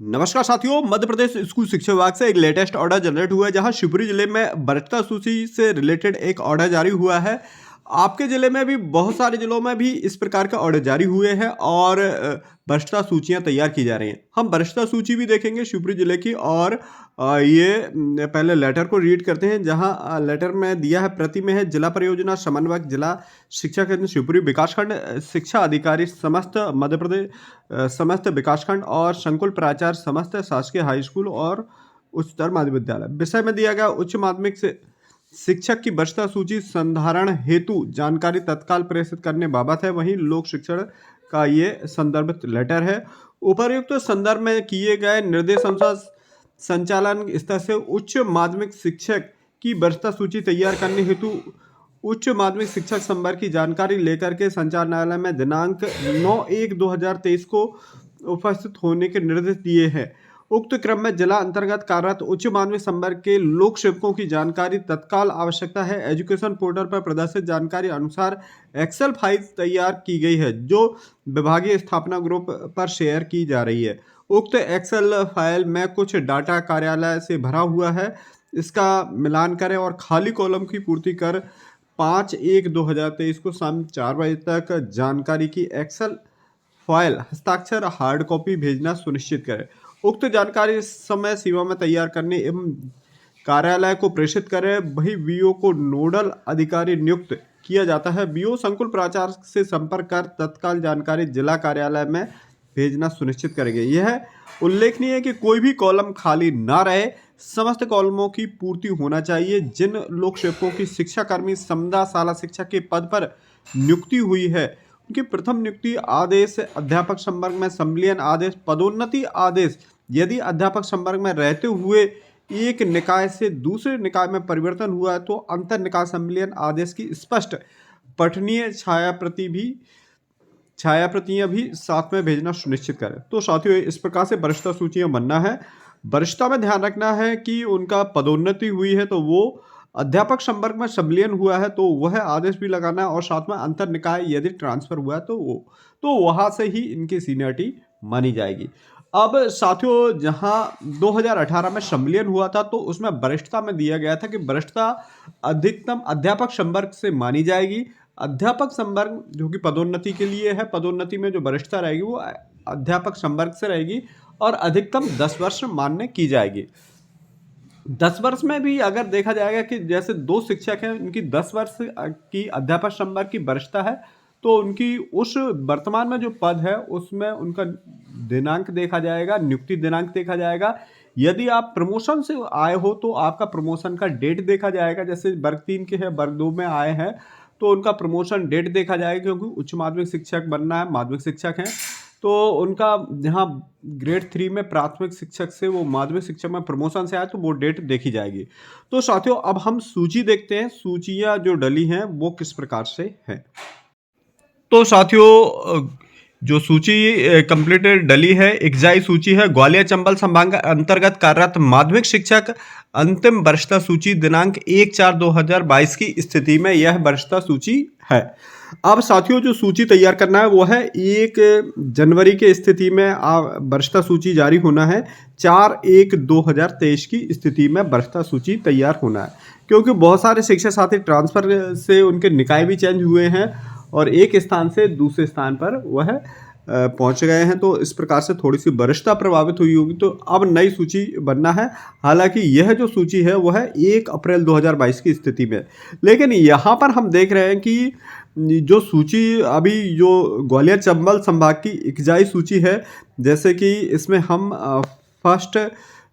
नमस्कार साथियों, मध्य प्रदेश स्कूल शिक्षा विभाग से एक लेटेस्ट ऑर्डर जनरेट हुआ है जहां शिवपुरी जिले में भ्रष्टा सूची से रिलेटेड एक ऑर्डर जारी हुआ है। आपके जिले में भी बहुत सारे जिलों में भी इस प्रकार के ऑर्डर जारी हुए हैं और भ्रष्टा सूचियां तैयार की जा रही हैं। हम भ्रष्टा सूची भी देखेंगे शिवपुरी जिले की और पहले लेटर को रीड करते हैं जहां लेटर में दिया है। प्रति में है जिला परियोजना समन्वयक, जिला शिक्षा केंद्र शिवपुरी, विकासखंड शिक्षा अधिकारी समस्त मध्य प्रदेश, समस्त विकासखंड और संकुल प्राचार्य समस्त शासकीय हाई स्कूल और उच्चतर माध्यमिक विद्यालय। विषय में दिया गया उच्च माध्यमिक से शिक्षक की भ्रष्टा सूची संधारण हेतु जानकारी तत्काल प्रेषित करने बाबत है। वहीं लोक शिक्षण का ये संदर्भित लेटर है। उपर्युक्त संदर्भ में किए गए निर्देश अनुसार संचालन स्तर से उच्च माध्यमिक शिक्षक की भ्रष्टा सूची तैयार करने हेतु उच्च माध्यमिक शिक्षक संवर्ग की जानकारी लेकर के संचालनालय में दिनांक 9/1/2023 को उपस्थित होने के निर्देश दिए हैं। उक्त क्रम में जिला अंतर्गत कार्यरत उच्च माध्यमिक संवर्ग के लोक सेवकों की जानकारी तत्काल आवश्यकता है। एजुकेशन पोर्टल पर प्रदर्शित जानकारी अनुसार एक्सेल फाइल तैयार की गई है जो विभागीय स्थापना ग्रुप पर शेयर की जा रही है। उक्त एक्सेल फाइल में कुछ डाटा कार्यालय से भरा हुआ है, इसका मिलान करें और खाली कॉलम की पूर्ति कर 5/1/2023 को शाम 4 बजे तक जानकारी की एक्सेल फाइल हस्ताक्षर हार्ड कॉपी भेजना सुनिश्चित करें। उक्त जानकारी समय सीमा में तैयार करने एवं कार्यालय को प्रेषित करें। वही वीओ को नोडल अधिकारी नियुक्त किया जाता है। वीओ संकुल प्राचार्य से संपर्क कर तत्काल जानकारी जिला कार्यालय में भेजना सुनिश्चित करेंगे। यह उल्लेखनीय है कि कोई भी कॉलम खाली ना रहे, समस्त कॉलमों की पूर्ति होना चाहिए। जिन लोक सेवकों की शिक्षाकर्मी समदा शाला शिक्षक के पद पर नियुक्ति हुई है उनकी प्रथम नियुक्ति आदेश, अध्यापक संवर्ग में संविलियन आदेश, पदोन्नति आदेश यदि अध्यापक संवर्ग में रहते हुए एक निकाय से दूसरे निकाय में परिवर्तन हुआ है तो अंतर निकाय संविलियन आदेश की स्पष्ट पठनीय छायाप्रतियां भी साथ में भेजना सुनिश्चित करें। तो साथियों, इस प्रकार से वरिष्ठता सूचियां बनना है। वरिष्ठता में ध्यान रखना है कि उनका पदोन्नति हुई है तो वो अध्यापक संवर्ग में संविलियन हुआ है तो वह आदेश भी लगाना है और साथ में अंतर निकाय यदि ट्रांसफर हुआ है तो वहां से ही इनकी सीनियरिटी मानी जाएगी। अब साथियों, जहां 2018 में संविलियन हुआ था तो उसमें वरिष्ठता में दिया गया था कि वरिष्ठता अधिकतम अध्यापक संवर्ग से मानी जाएगी। अध्यापक संवर्ग जो कि पदोन्नति के लिए है, पदोन्नति में जो वरिष्ठता रहेगी वो अध्यापक संवर्ग से रहेगी और अधिकतम 10 वर्ष मान्य की जाएगी। 10 वर्ष में भी अगर देखा जाएगा कि जैसे 2 शिक्षक हैं, उनकी 10 वर्ष की अध्यापक संवर्ग की वरिष्ठता है तो उनकी उस वर्तमान में जो पद है उसमें उनका दिनांक देखा जाएगा, नियुक्ति दिनांक देखा जाएगा। यदि आप प्रमोशन से आए हो तो आपका प्रमोशन का डेट देखा जाएगा। जैसे वर्ग 3 के हैं, वर्ग 2 में आए हैं तो उनका प्रमोशन डेट देखा जाएगा, क्योंकि उच्च माध्यमिक शिक्षक बनना है, माध्यमिक शिक्षक हैं तो उनका जहाँ ग्रेड 3 में प्राथमिक शिक्षक से वो माध्यमिक शिक्षक में प्रमोशन से आया तो वो डेट देखी जाएगी। तो साथियों, अब हम सूची देखते हैं, सूचियाँ जो डली हैं वो किस प्रकार से हैं। तो साथियों, जो सूची कंप्लीटेड डली है, एकजाई सूची है। ग्वालियर चंबल संभाग अंतर्गत कार्यरत माध्यमिक शिक्षक अंतिम वरिष्ठता सूची दिनांक 1/4/2022 की स्थिति में यह वरिष्ठता सूची है। अब साथियों, जो सूची तैयार करना है वो है 1 जनवरी के स्थिति में वरिष्ठता सूची जारी होना है। 4/1/2023 की स्थिति में वरिष्ठता सूची तैयार होना है, क्योंकि बहुत सारे शिक्षक साथी ट्रांसफर से उनके निकाय भी चेंज हुए हैं और एक स्थान से दूसरे स्थान पर वह पहुंच गए हैं, तो इस प्रकार से थोड़ी सी वरिष्ठता प्रभावित हुई होगी। तो अब नई सूची बनना है। हालांकि यह जो सूची है वह है 1 अप्रैल 2022 की स्थिति में। लेकिन यहाँ पर हम देख रहे हैं कि जो सूची अभी जो ग्वालियर चंबल संभाग की एकजाई सूची है, जैसे कि इसमें हम फर्स्ट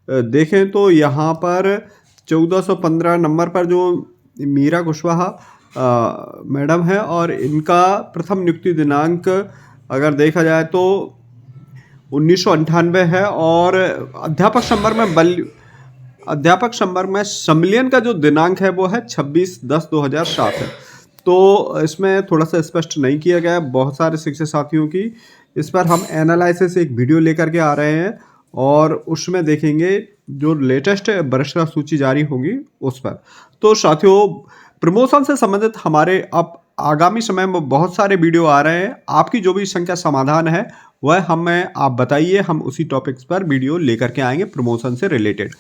देखें तो यहाँ पर 1415 नंबर पर जो मीरा कुशवाहा मैडम है और इनका प्रथम नियुक्ति दिनांक अगर देखा जाए तो 1998 है और अध्यापक संवर्ग में संविलियन का जो दिनांक है वो है 26/10/2007 है। तो इसमें थोड़ा सा स्पष्ट नहीं किया गया है बहुत सारे शिक्षक साथियों की। इस पर हम एनालिसिस एक वीडियो लेकर के आ रहे हैं और उसमें देखेंगे जो लेटेस्ट वरिष्ठता सूची जारी होगी उस पर। तो साथियों, प्रमोशन से संबंधित हमारे अब आगामी समय में बहुत सारे वीडियो आ रहे हैं। आपकी जो भी संख्या समाधान है वह हमें आप बताइए, हम उसी टॉपिक्स पर वीडियो लेकर के आएंगे प्रमोशन से रिलेटेड।